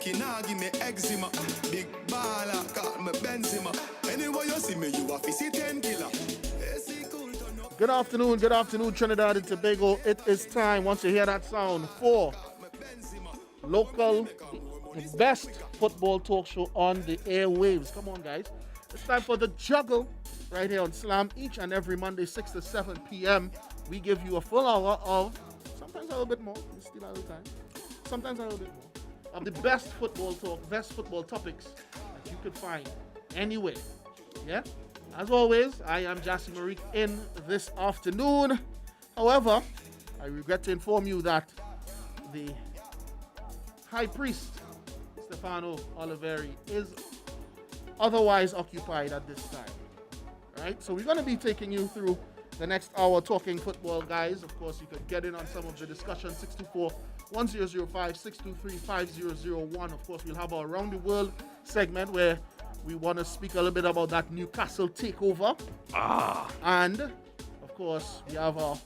make it now give me eczema. Big baller, call me Benzema. Anyway you see me, you have to see 10 killer. Good afternoon, Trinidad and Tobago. It is time, once you hear that sound, for local, the best football talk show on the airwaves. Come on, guys. It's time for the Juggle right here on Slam each and every Monday, 6 to 7 p.m. We give you a full hour of, sometimes a little bit more, we still have time, sometimes a little bit more, of the best football talk, best football topics that you could find anywhere. Yeah? As always, I am Jassy Marik in this afternoon. However, I regret to inform you that the High Priest, Stefano Oliveri, is otherwise occupied at this time. Right? So we're going to be taking you through the next hour talking football, guys. Of course, you could get in on some of the discussion. 624-1005, 623-5001. Of course, we'll have our Around the World segment where we want to speak a little bit about that Newcastle takeover. And, of course, we have our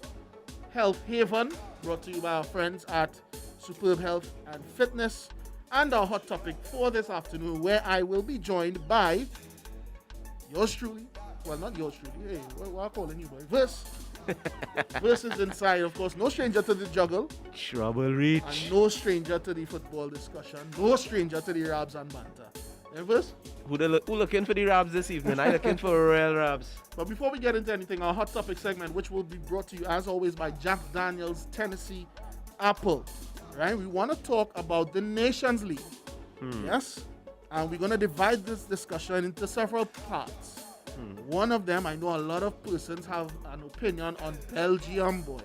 Health Haven brought to you by our friends at Superb Health and Fitness. And our hot topic for this afternoon, where I will be joined by yours truly. Well, not yours truly. Hey, what am I calling you, boy? Verse. Verse is inside, of course. No stranger to the Juggle. Trouble Reach. And no stranger to the football discussion. No stranger to the Rabs and banter. Verse? Who looking for the Rabs this evening? I looking for real Rabs. But before we get into anything, our hot topic segment, which will be brought to you as always by Jack Daniels Tennessee Apple. Right? We want to talk about the Nations League. Yes? And we're going to divide this discussion into several parts. One of them, I know a lot of persons have an opinion on Belgium, boy.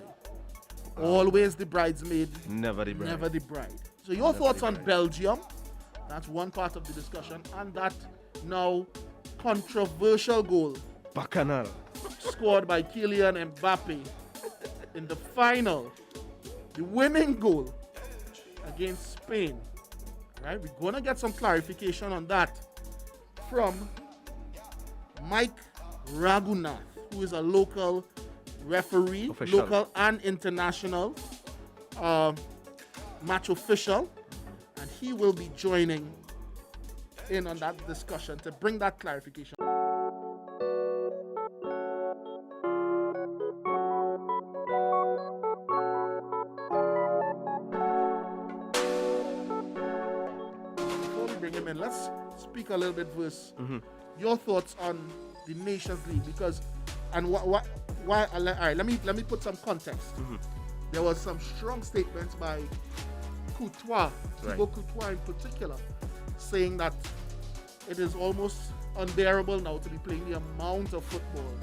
Always the bridesmaid. Never the bride. Never the bride. So your thoughts on Belgium? That's one part of the discussion. And that now controversial goal. Bacchanal. Scored by Kylian Mbappe in the final. The winning goal against Spain. Right? We're going to get some clarification on that from Mike Ragoonath, who is a local referee, official. Local and international match official. And he will be joining in on that discussion to bring that clarification. Before we bring him in, let's speak a little bit verse. Your thoughts on the Nations League, because and why all right, let me put some context. There was some strong statements by Courtois, Thibaut Courtois in particular, saying that it is almost unbearable now to be playing the amount of football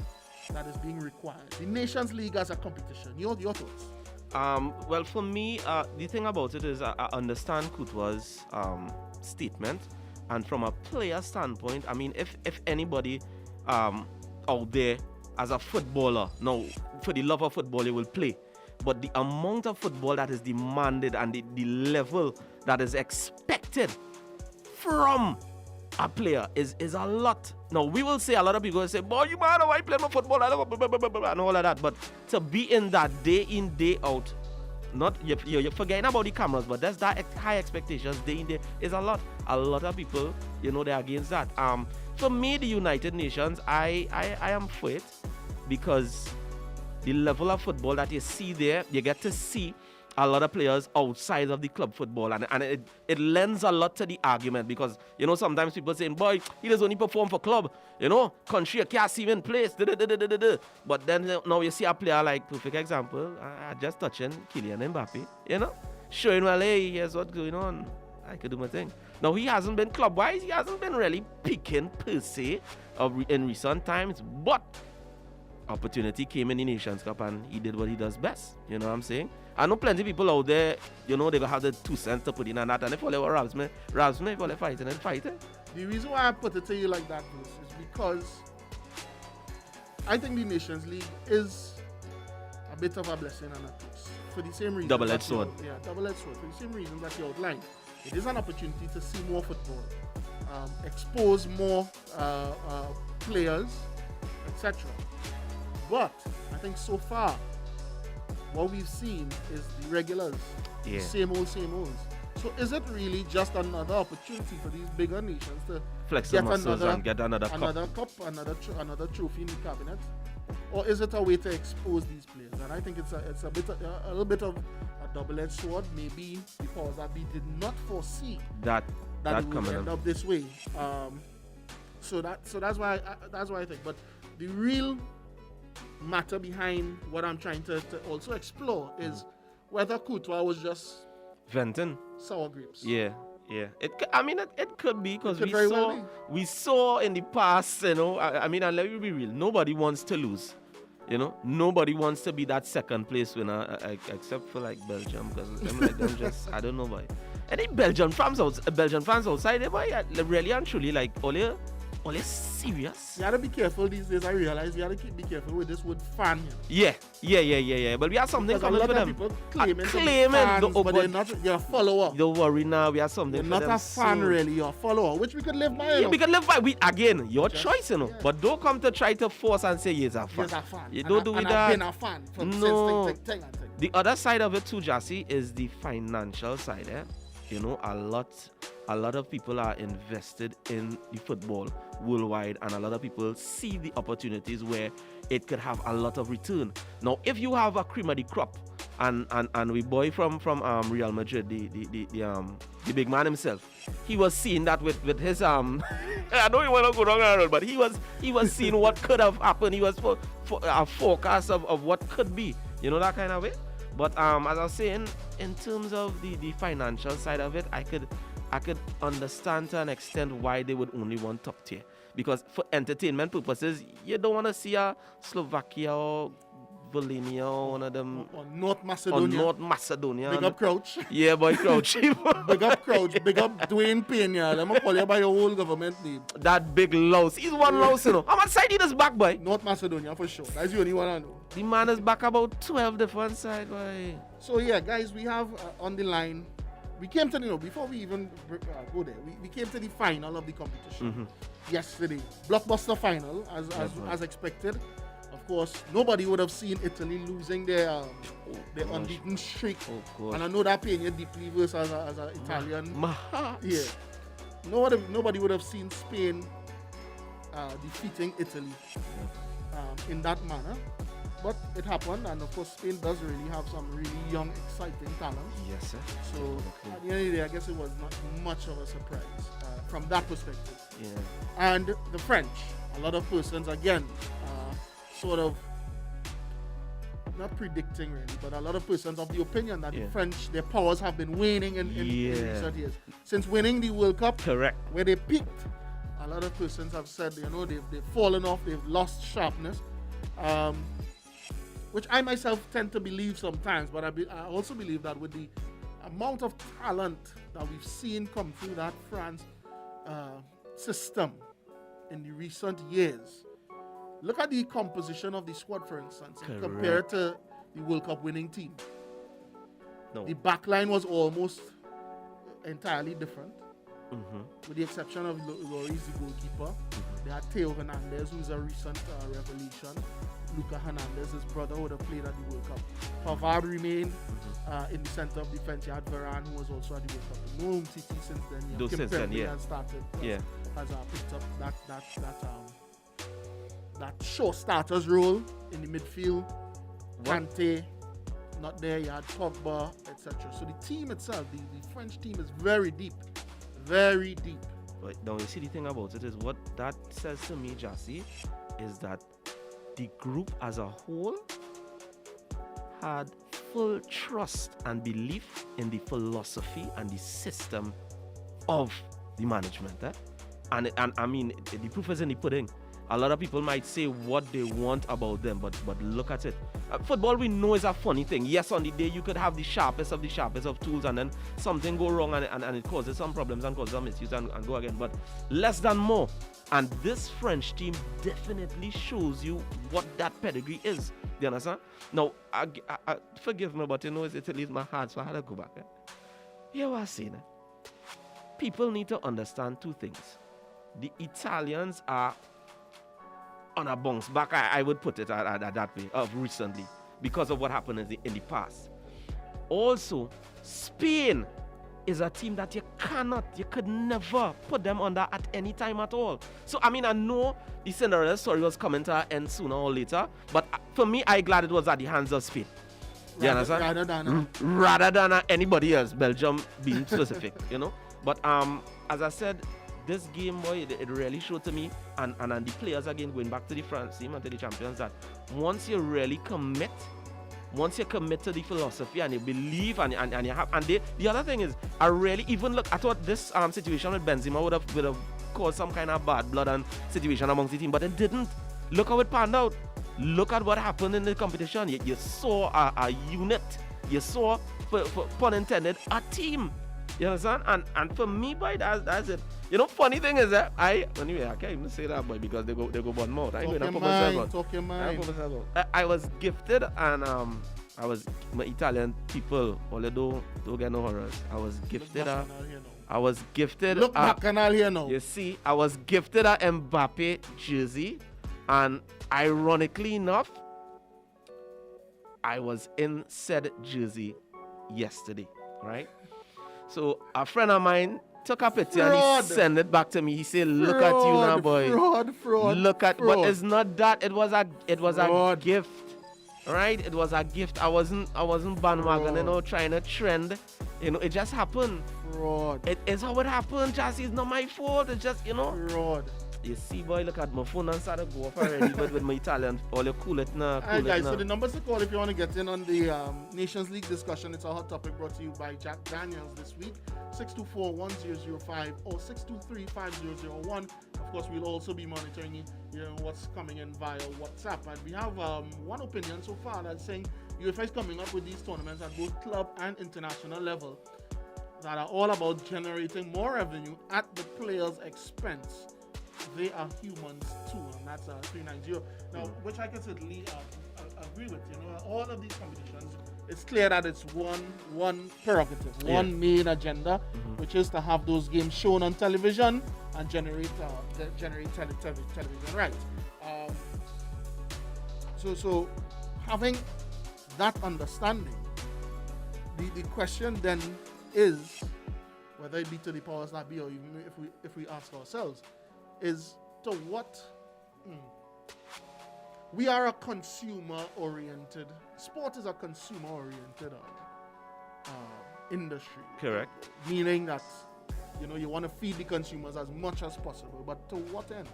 that is being required. The Nations League as a competition. Your thoughts? Well, for me, the thing about it is I understand Courtois' statement, and from a player standpoint, I mean, if anybody out there as a footballer, now for the love of football, you will play. But the amount of football that is demanded and the level that is expected from a player is a lot. Now, we will say, a lot of people will say, boy, you man, why play my football? I love blah, blah, blah, blah, and all of that. But to be in that day in, day out, not you're forgetting about the cameras, but that's that high expectations day in, day is a lot. A lot of people, they're against that. For me, the United Nations, I am for it, because the level of football that you see there, you get to see a lot of players outside of the club football, and it lends a lot to the argument, because sometimes people saying, boy, he does only perform for club, country can't see him in place, but then now you see a player like, perfect example, I just touching Kylian Mbappe, showing, well, hey, here's what's going on, I could do my thing. Now, he hasn't been club-wise, he hasn't been really peaking per se in recent times, but opportunity came in the Nations Cup and he did what he does best. You know what I'm saying? I know plenty of people out there, they will have the 2 cents to put in and that, and if all they were Rabs, if all they fighting. The reason why I put it to you like that, Bruce, is because I think the Nations League is a bit of a blessing and a curse. For the same reason. Double-edged sword. Yeah, double-edged sword. For the same reason that you outlined. It is an opportunity to see more football, expose more players, etc. But I think so far, what we've seen is the regulars, the same old. So is it really just another opportunity for these bigger nations to Flex get the muscles another and get another cup. another trophy in the cabinet, or is it a way to expose these players? And I think it's a little bit of a double-edged sword. Maybe because that we did not foresee That it would coming end up. up this way. So that's why I think. But the real matter behind what I'm trying to also explore is whether Courtois was just Venting. sour grapes. Yeah. It could be because could very well be. we saw in the past, and let me be real. Nobody wants to lose. Nobody wants to be that second place winner, except for like Belgium, because them just I don't know why. Any Belgian fans outside there, boy, really and truly like all serious. You gotta be careful these days. I realize you gotta be careful with this word fan. You know? Yeah. But we have something Because coming a for lot of them. people claiming Claiming, but they're not. You're a follower. Don't worry now, we have something You're for not them a fan soon. really. You're a follower, which we could live by. Yeah, we can live by. Your Just- choice, yeah. But don't come to try to force and say you're a fan. You're a fan. You And don't do and that. I've been a fan from No. since thing. The other side of it too, Jassy, is the financial side. A lot of people are invested in the football worldwide, and a lot of people see the opportunities where it could have a lot of return. Now, if you have a cream of the crop, and we boy from Real Madrid, the big man himself, he was seeing that with his I know he want to go wrong and road, but he was seeing what could have happened. He was for a forecast of what could be, that kind of way. But as I was saying, in terms of the financial side of it, I could understand to an extent why they would only want top tier. Because for entertainment purposes, you don't want to see a Slovakia or Volhynia or one of them. Or North Or Macedonia. North Macedonia. Big up Crouch. Yeah, boy, Crouch. Big up Crouch. Big up Dwayne Pena. Let me call you by your whole government name. That big louse. He's one louse, How much side he does back, boy? North Macedonia for sure. That's the only one I know. The man is back about 12 different side, boy. So yeah, guys, we have on the line. We came to before we even go there. We came to the final of the competition yesterday. Blockbuster final, as expected. Of course, nobody would have seen Italy losing their unbeaten streak. Oh, And I know that pain you deeply versus as an Italian. My heart. Yeah. Nobody would have seen Spain defeating Italy in that manner. But it happened, and of course Spain does really have some really young, exciting talent. Yes, sir. So at the end of the day, I guess it was not much of a surprise from that perspective. Yeah. And the French, a lot of persons again, sort of not predicting really, but a lot of persons of the opinion that the French, their powers have been waning in recent years. Since winning the World Cup, Correct. where they peaked, a lot of persons have said, they've fallen off, they've lost sharpness. Which I myself tend to believe sometimes, but I also believe that with the amount of talent that we've seen come through that France system in the recent years, look at the composition of the squad, for instance, compared to the World Cup winning team. No. The back line was almost entirely different, with the exception of Lloris, the goalkeeper. They had Theo Hernandez, who's a recent revelation. Luca Hernandez, his brother, would have played at the World Cup. Pavard remained in the center of defense. You had Varane, who was also at the World Cup. No Umtiti since then. Kim Pembe has started. Has picked up that show starters role in the midfield. Kante, not there. You had Pogba, etc. So the team itself, the French team, is very deep, very deep. But now you see, the thing about it is what that says to me, Jassy, is that the group as a whole had full trust and belief in the philosophy and the system of the management. And I mean, the proof is in the pudding. A lot of people might say what they want about them, but look at it. Football, we know, is a funny thing. Yes, on the day you could have the sharpest of tools, and then something go wrong and it causes some problems and causes some misuse and go again. But less than more. And this French team definitely shows you what that pedigree is. Do you understand? Now, I forgive me, but it leaves my heart, so I had to go back. Here what I'm saying. People need to understand two things. The Italians are on a bounce back, I would put it at that way, of recently, because of what happened in the past. Also, Spain is a team that you could never put them under at any time at all. So, I mean, I know the Cinderella story was coming to an end sooner or later, but for me, I'm glad it was at the hands of Spain. You understand? Rather than anybody else, Belgium being specific, you know. But as I said, this game, boy, it really showed to me, and the players again, going back to the France team and to the champions, that once you really commit, once you commit to the philosophy and you believe and you have, and the other thing is, I really even look, I thought this situation with Benzema would have caused some kind of bad blood and situation amongst the team, but it didn't. Look how it panned out. Look at what happened in the competition. You saw a unit. You saw, for pun intended, a team. You understand? And for me, boy, that's it. You know, funny thing is that I can't even say that, boy, because they go one more. Talk your mind. I was gifted, and I was my Italian people. Although don't get no horrors. I was gifted. Look back and I'll hear now. You see, I was gifted a Mbappe jersey, and ironically enough, I was in said jersey yesterday, right? So a friend of mine took a picture and he sent it back to me. He said, "Look at you now, boy. Fraud. Look at." But it's not that. It was a gift, right? It was a gift. I wasn't bandwagon, you know, trying to trend. You know, it just happened. Fraud. It is how it happened. Just it's not my fault. It's just, you know. Fraud. You see, boy, look at my phone and started go off already with my Italian. All you cool it now. Alright, guys, so the numbers to call if you want to get in on the Nations League discussion. It's a hot topic brought to you by Jack Daniels this week. 624-1005 or 623-5001. Of course, we'll also be monitoring what's coming in via WhatsApp. And we have one opinion so far that's saying UEFA is coming up with these tournaments at both club and international level that are all about generating more revenue at the player's expense. They are humans too, and that's 390. Now, which I can certainly agree with. You know, all of these competitions, it's clear that it's one prerogative, one main agenda, which is to have those games shown on television and generate television rights. So having that understanding, the question then is, whether it be to the powers that be, or even if we ask ourselves, is to what we are a consumer-oriented sport is a consumer-oriented industry. Correct. Meaning that you want to feed the consumers as much as possible, but to what end?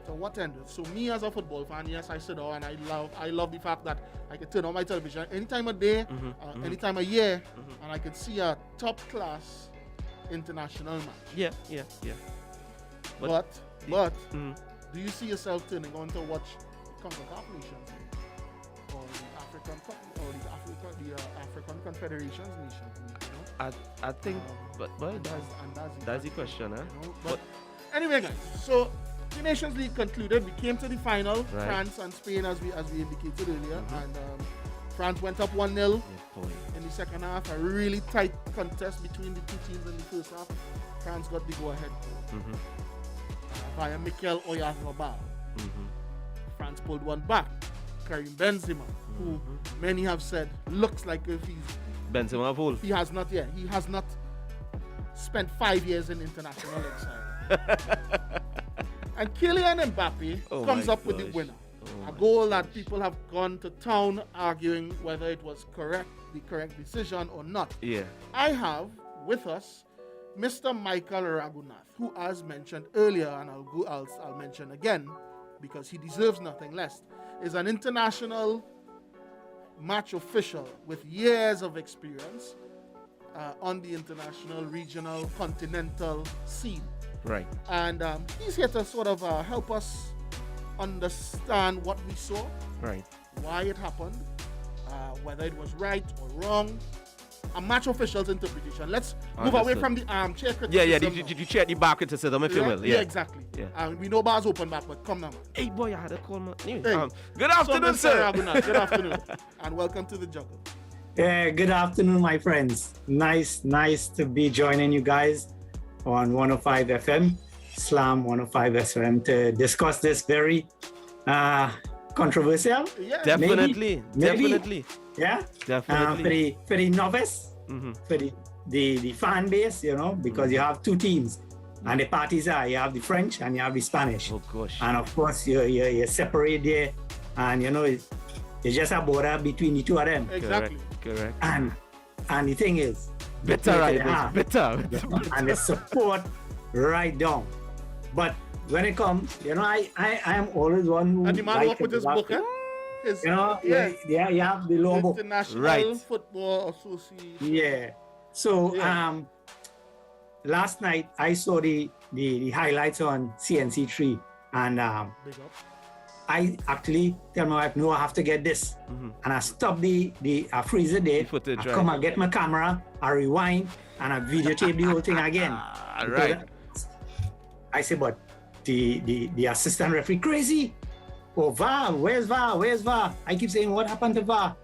To what end? So me as a football fan, yes, I sit down and I love the fact that I can turn on my television any time of day, any time of year, and I can see a top-class international match. Yeah. But do you see yourself turning on to watch CONCACAF Nations League or the African Cup or the African Confederations Nations League? I think, but that's the question, huh? But anyway, guys, so the Nations League concluded. We came to the final, right. France and Spain, as we indicated earlier, and France went up 1-0 in the second half. A really tight contest between the two teams in the first half. France got the go-ahead goal. Via Mikel Oyarzabal. France pulled one back. Karim Benzema, who many have said looks like if he's Benzema fool. He has not spent 5 years in international exile. And Kylian Mbappe comes up with the winner. A goal that people have gone to town arguing whether it was the correct decision or not. Yeah. I have with us Mr. Michael Ragoonath, who, as mentioned earlier, and I'll mention again because he deserves nothing less, is an international match official with years of experience on the international, regional, continental scene. Right. And he's here to sort of help us understand what we saw, right? Why it happened, whether it was right or wrong. A match official's interpretation. Let's move away from the armchair criticism. Yeah. Did you check the back criticism, if you will? Yeah, exactly. Yeah. We know bars open back, but come now, man. Hey, boy, I had a call, man. Hey. Good afternoon, sir. Good afternoon, and welcome to the Juggle. Yeah, good afternoon, my friends. Nice to be joining you guys on 105 FM, Slam 105 FM, to discuss this very controversial. Yeah, definitely. Yeah, Definitely. For the novice, for the the fan base, you know, because you have two teams. And the parties are, you have the French and you have the Spanish. Oh, gosh. And of course, you separate there. And, you know, it's just a border between the two of them. Exactly. Correct. And the thing is, Better rivals. Better. and the support right down. But when it comes, you know, I am always one who And the man work with his book, eh? You know, yeah, you have the logo. International Football Association. Yeah. So last night I saw the highlights on CNC3, and Big up. I actually tell my wife, no, I have to get this. And I stop the freezer there. Footage, I right. come and get my camera, I rewind, and I videotape the whole thing again. Right. I say, but the assistant referee crazy. Oh, VAR, where's VAR? Where's VAR? I keep saying, what happened to VAR?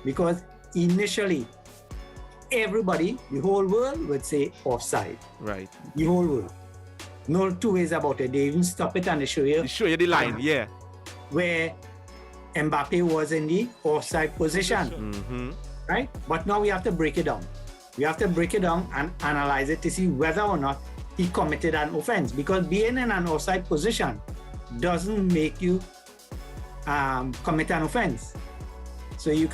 Because initially, everybody, the whole world would say offside. Right. The whole world. No two ways about it. They even stop it and they show you. They show you the line, yeah. Where Mbappe was in the offside position. Right? But now we have to break it down. We have to break it down and analyze it to see whether or not he committed an offense. Because being in an offside position doesn't make you commit an offense. So you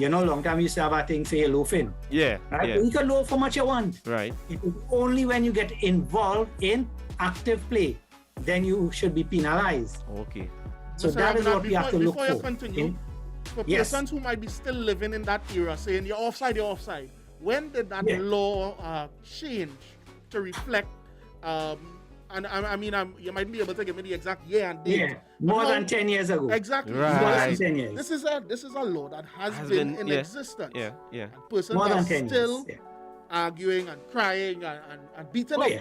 know, long time you used to have a thing say loafing. Yeah. Right? Yeah. You can loaf how much you want. Right. It is only when you get involved in active play, then you should be penalized. Okay. So Mr. that is Ragoonath, what we have to look before you for. continue, for persons who might be still living in that era saying you're offside, when did that law change to reflect and I mean, you might be able to give me the exact year and date. Yeah, more than 10 years ago. Exactly. Right. More Right. than 10 years. This is a law that has been in existence. Yeah. And persons More are than 10 still years. arguing and crying and beating Oh, up. yeah.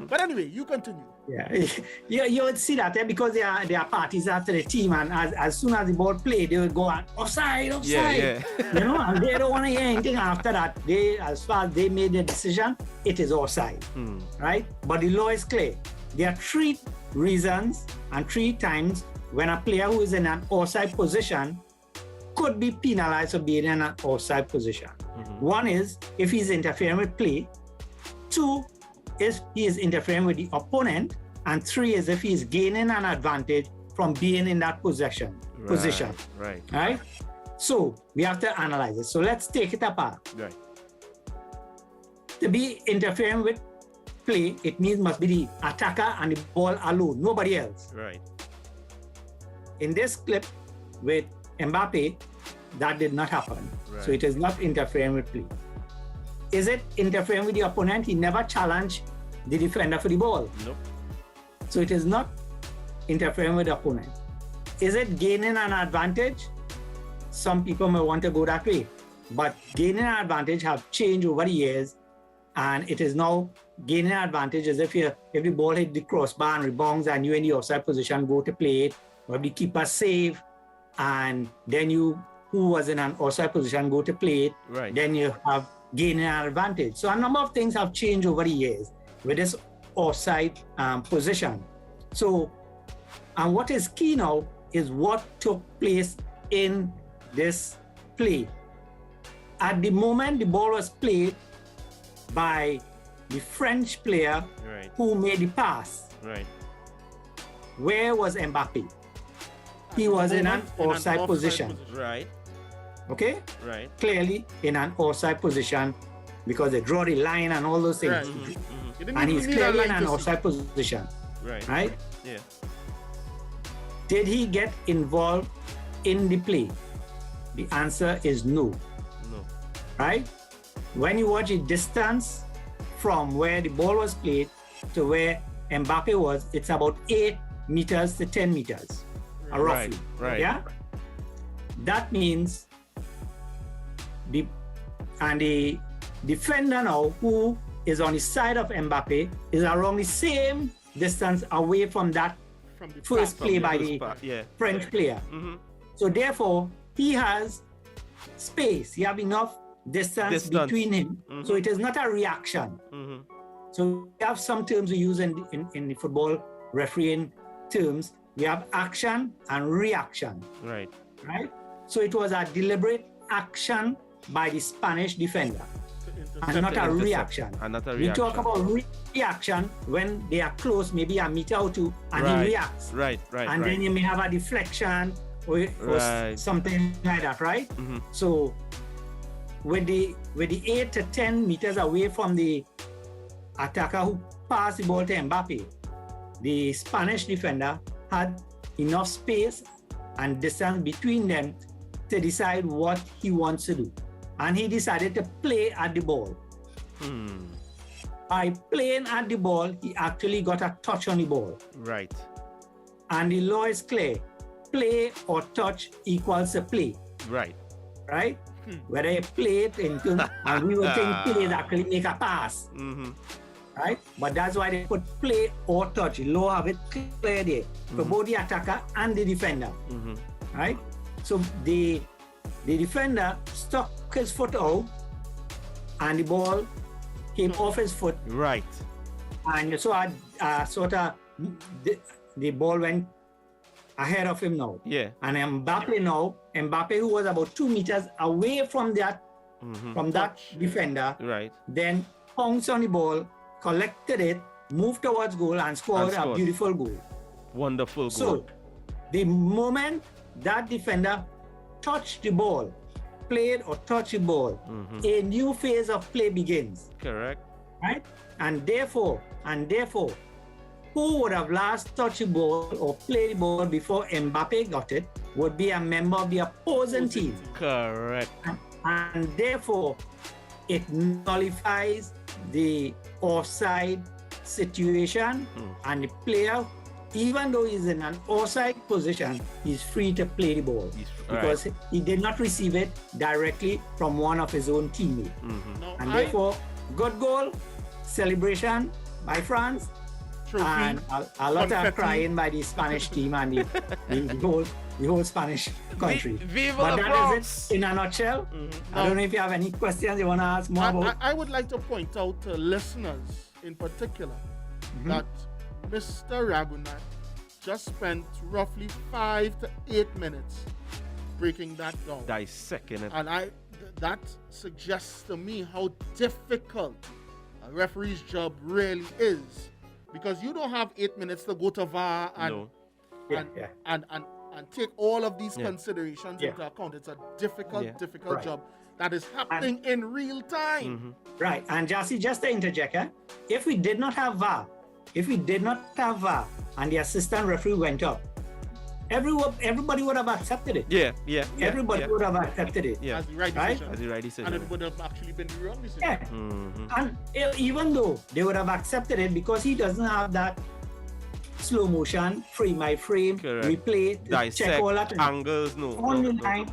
But anyway, you continue. Yeah, you would see that because there are parties after the team, and as soon as the ball played, they would go on offside. Yeah. You know, and they don't want to hear anything after that. As far as they made the decision, it is offside, right? But the law is clear. There are 3 reasons and 3 times when a player who is in an offside position could be penalized for being in an offside position. One is if he's interfering with play. 2 is he is interfering with the opponent, and 3 is if he is gaining an advantage from being in that position. Right? So we have to analyze it. So let's take it apart. Right. To be interfering with play, it means must be the attacker and the ball alone, nobody else. Right. In this clip with Mbappe, that did not happen. Right. So it is not interfering with play. Is it interfering with the opponent? He never challenged the defender for the ball. Nope. So it is not interfering with the opponent. Is it gaining an advantage? Some people may want to go that way. But gaining an advantage have changed over the years, and it is now gaining an advantage as if the ball hit the crossbar and rebounds and you in the offside position go to play it, or the keeper save, and then you, who was in an offside position, go to play it, Right. then you have gaining an advantage. So a number of things have changed over the years with this offside position. So, and what is key now is what took place in this play. At the moment the ball was played by the French player Right. who made the pass, Right. where was Mbappe? He was in an offside position. Right. Okay? Right. Clearly in an offside position because they draw the line and all those things. Right. You didn't And even he's need a clearly line in an to see. offside position, Right. right? Yeah. Did he get involved in the play? The answer is no, No. right? When you watch the distance from where the ball was played to where Mbappe was, it's about 8 meters to 10 meters, roughly. Right. Yeah? That means the defender now, who is on the side of Mbappe, is around the same distance away from that From the first pass. play by First the part, yeah. French player. Mm-hmm. So therefore, he has space. He have enough distance between him. So it is not a reaction. Mm-hmm. So we have some terms we use in the football refereeing terms. We have action and reaction, Right. right? So it was a deliberate action by the Spanish defender. and not a intercept, reaction. And not a We reaction. talk about reaction when they are close, maybe a meter or two, and he reacts. Right. And then you may have a deflection or something like that, right? Mm-hmm. So with the 8 to 10 meters away from the attacker who passed the ball to Mbappe, the Spanish defender had enough space and distance between them to decide what he wants to do. And he decided to play at the ball. By playing at the ball, he actually got a touch on the ball. Right. And the law is clear. Play or touch equals a play. Right. Right? Whether you play it into, and we will think play is actually make a pass. Right? But that's why they put play or touch. The law have it clear there for both the attacker and the defender. Right? So the defender stuck his foot out and the ball came off his foot. Right. And you saw the ball went ahead of him now. Yeah. And Mbappe, who was about 2 meters away from that defender, Right. then pounced on the ball, collected it, moved towards goal and scored a beautiful goal. Wonderful goal. So the moment that defender touched the ball, played or touched the ball, a new phase of play begins. Correct. Right? And therefore, who would have last touched the ball or played the ball before Mbappe got it would be a member of the opposing team. Correct. And therefore, it nullifies the offside situation, and the player, even though he's in an offside position, he's free to play the ball because he did not receive it directly from one of his own teammates. And therefore, good goal, celebration by France, and a lot of crying by the Spanish team and the whole Spanish country. But that is it in a nutshell. I don't know if you have any questions you want to ask more about. I would like to point out to listeners in particular that Mr. Ragoonath just spent roughly 5 to 8 minutes breaking that down. Dissecting it. And that suggests to me how difficult a referee's job really is. Because you don't have 8 minutes to go to VAR and take all of these considerations into account. It's a difficult job that is happening in real time. Right. And Jassy, just to interject, if we did not have VAR, and the assistant referee went up, everybody would have accepted it. Everybody would have accepted it. As the right decision. As the right decision. And it would have actually been the wrong decision. And even though they would have accepted it because he doesn't have that slow motion, frame by frame, replay, dissect, check all that. angles, On the line,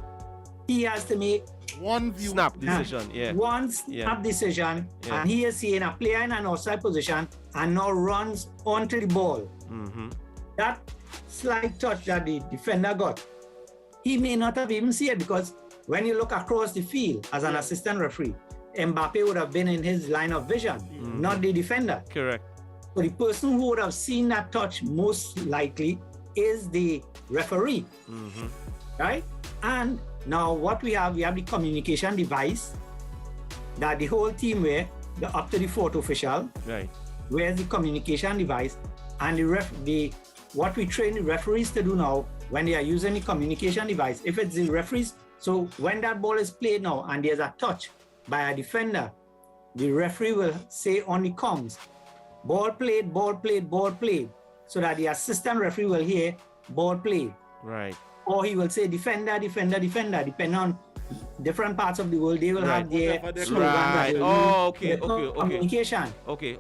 he has to make one view. Snap decision, one snap decision, and he is seeing a player in an outside position and now runs onto the ball. That slight touch that the defender got, he may not have even seen it because when you look across the field as an assistant referee, Mbappe would have been in his line of vision, not the defender. Correct. So the person who would have seen that touch most likely is the referee, right? And now what we have the communication device that the whole team wear, up to the fourth official, wears the communication device, and what we train the referees to do now when they are using the communication device, if it's the referees, so when that ball is played now and there's a touch by a defender, the referee will say on the comms, ball played, ball played, ball played, so that the assistant referee will hear ball played. Right. Or he will say defender, defender, defender, depending on different parts of the world, they will have their slogan. Communication. Okay.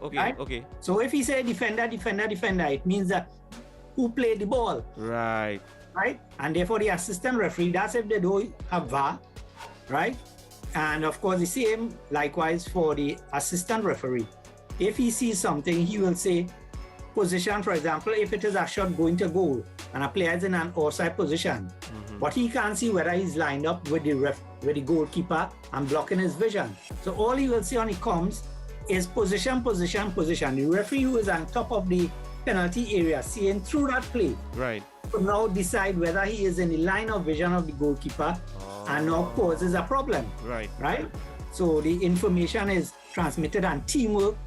So if he say defender, defender, defender, it means that who played the ball. Right. And therefore the assistant referee, that's if they don't have VAR, right? And of course the same likewise for the assistant referee. If he sees something, he will say position, for example, if it is a shot going to goal and a player is in an offside position, but he can't see whether he's lined up with the goalkeeper and blocking his vision. So all he will see on the comms is position, position, position. The referee who is on top of the penalty area seeing through that play. Right. To now decide whether he is in the line of vision of the goalkeeper and now causes a problem. Right. So the information is transmitted and teamwork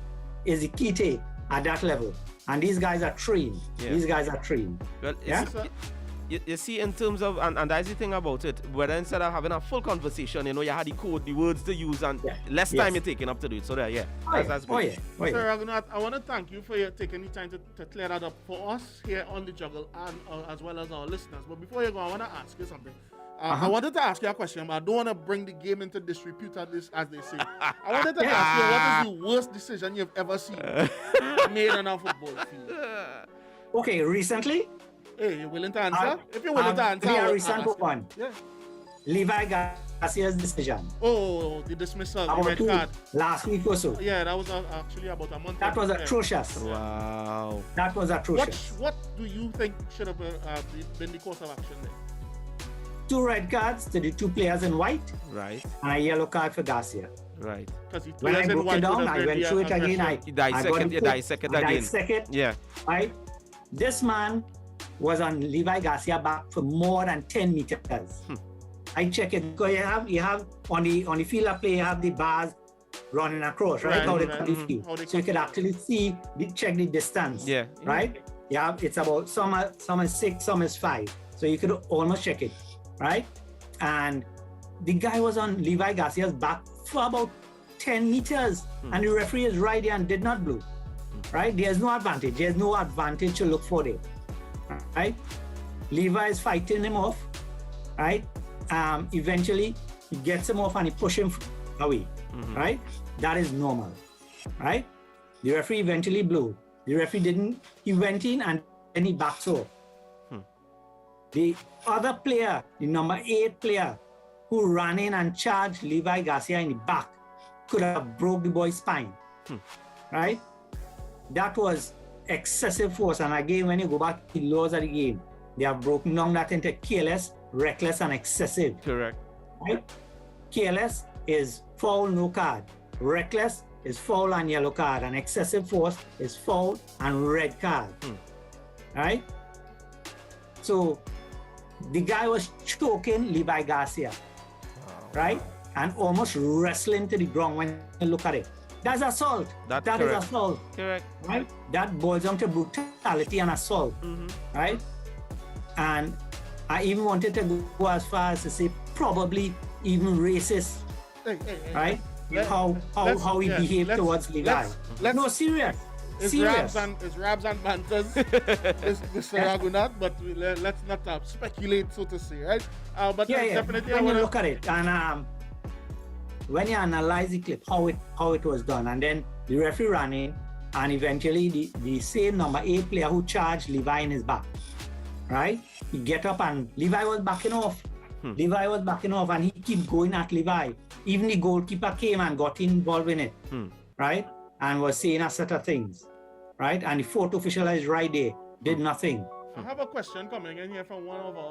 is the key to it at that level. And these guys are trained. Yeah. These guys are trained. Well, Yeah? you see, in terms of, and that's the thing about it, whether instead of having a full conversation, you had the code, the words to use, and less time you're taking up to do it. So there, that's great. Sir Ragoonath, I want to thank you for taking the time to clear that up for us here on the Juggle and as well as our listeners. But before you go, I want to ask you something. I wanted to ask you a question, but I don't want to bring the game into disrepute, as they say. I wanted to ask you, what is the worst decision you've ever seen made on a football field? Okay, recently? Hey, you willing to answer? If you're willing to answer, yeah, recent one. Yeah. Levi Garcia's decision. Oh, the dismissal, the red card. Last week or so. Yeah, that was actually about a month. That was atrocious. Wow. That was atrocious. What do you think should have been the course of action there? 2 red cards to the 2 players in white. Right. And a yellow card for Garcia. Right. When I broke it down, I went through it again. I dissect it. Yeah. Right? This man was on Levi Garcia back for more than 10 meters. I check it because you have on the field of play, you have the bars running across, right? How they cut the field. So you could actually check the distance. Yeah. Right? Yeah, it's about some is 6, some is 5. So you could almost check it, right? And the guy was on Levi Garcia's back for about 10 meters. And the referee is right there and did not blow. Right? There's no advantage. There's no advantage to look for there. Right? Levi is fighting him off. Right? Eventually, he gets him off and he pushes him away. Right? That is normal. Right? The referee eventually blew. The referee didn't. He went in and then he backs off. The other player, the number 8 player, who ran in and charged Levi Garcia in the back, could have broke the boy's spine. Right? That was excessive force. And again, when you go back to the laws of the game, they have broken down that into careless, reckless, and excessive. Correct. Right? Careless is foul, no card. Reckless is foul and yellow card. And excessive force is foul and red card. Right? So the guy was choking Levi Garcia. Right? And almost wrestling to the ground when you look at it. That's assault. That is assault. Correct. Right? That boils down to brutality and assault. Right? And I even wanted to go as far as to say probably even racist. Right? How he behaved towards Levi. No, serious. It's rabs and banters, Mr. Ragoonath, but let's not speculate, so to say, right? But definitely when you look at it, and when you analyze the clip, how it was done, and then the referee ran in, and eventually the same number 8 player who charged Levi in his back, right? He get up and Levi was backing off. Levi was backing off, and he keep going at Levi. Even the goalkeeper came and got involved in it, right? And was saying a set of things, right? And the 4th official is right there, did nothing. I have a question coming in here from one of our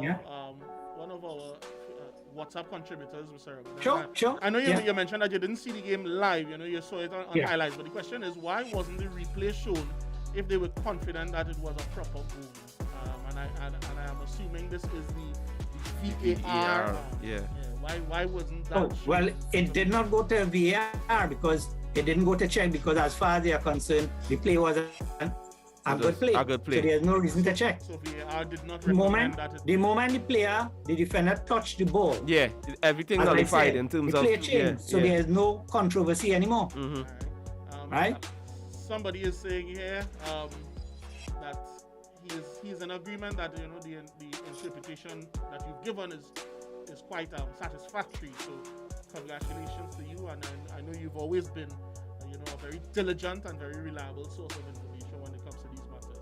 WhatsApp contributors, Mr. Ragoonath. Sure. I know you mentioned that you didn't see the game live, you saw it on highlights, but the question is, why wasn't the replay shown if they were confident that it was a proper goal? And I am assuming this is the VAR. Why wasn't that shown? Well, it did not go to VAR because it didn't go to check, because as far as they are concerned, the play was a good play. So there's no reason to check. So VAR did not recommend that. The moment the defender touched the ball, everything nullified in terms of the play changed. So there's no controversy anymore. Right? Somebody is saying here that he's in agreement that the interpretation that you've given is quite satisfactory. So congratulations to you, and I know you've always been a very diligent and very reliable source of information when it comes to these matters.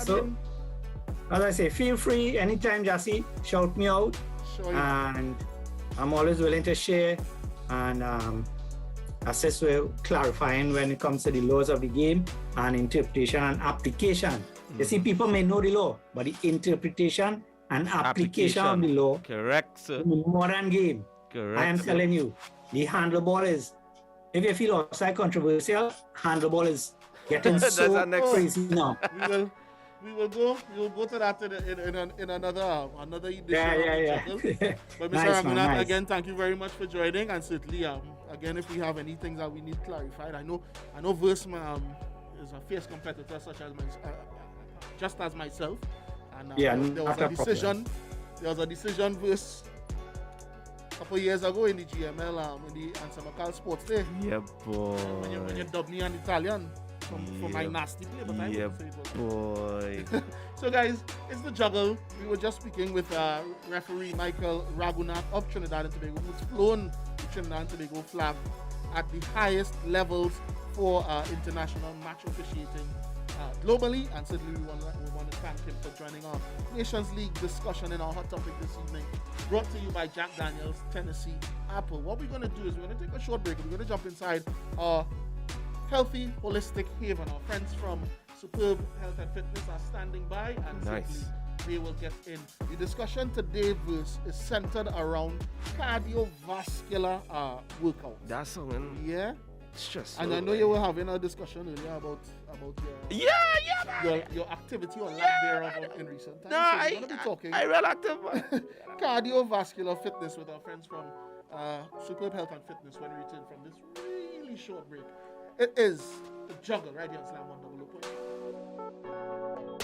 So as I say, feel free anytime, Jassy, shout me out. And I'm always willing to share and assist with clarifying when it comes to the laws of the game and interpretation and application. You see, people may know the law, but the interpretation and application of the law, correct, sir, in the modern game, correct, I am telling you, the handle ball is, if you feel outside controversial, handle ball is getting so crazy now. We will go to that in another edition Yeah. of the Juggle. But Mr. Nice, man, Ragoonath, nice. again, thank you very much for joining, and certainly, again, if we have any things that we need clarified, I know Verse is a fierce competitor, such as just as myself, and Yeah, there was not a a decision. There was a decision Verse a couple of years ago in the GML, in the Ansamacal Sports Day. Yeah, boy. When you dubbed me an Italian for my nasty play, but I wouldn't say it was. Boy. So guys, it's the Juggle. We were just speaking with referee Michael Ragoonath of Trinidad and Tobago, who's flown the Trinidad and Tobago flag at the highest levels for international match officiating globally, and certainly we want to thank him for joining our Nations League discussion in our hot topic this evening, brought to you by Jack Daniels Tennessee Apple. What we're going to do is we're going to take a short break. We're going to jump inside our healthy, holistic haven. Our friends from Superb Health and Fitness are standing by, and Nice. they will get in. The discussion today is centered around cardiovascular workout. That's something. Yeah, Stressful. and I know you were having a discussion earlier about man. your activity or lack thereof in recent times. No, So we're gonna be talking I real active, man. cardiovascular fitness with our friends from Superb Health and Fitness when we return from this really short break. It is the Juggle right here on Slam 100.0.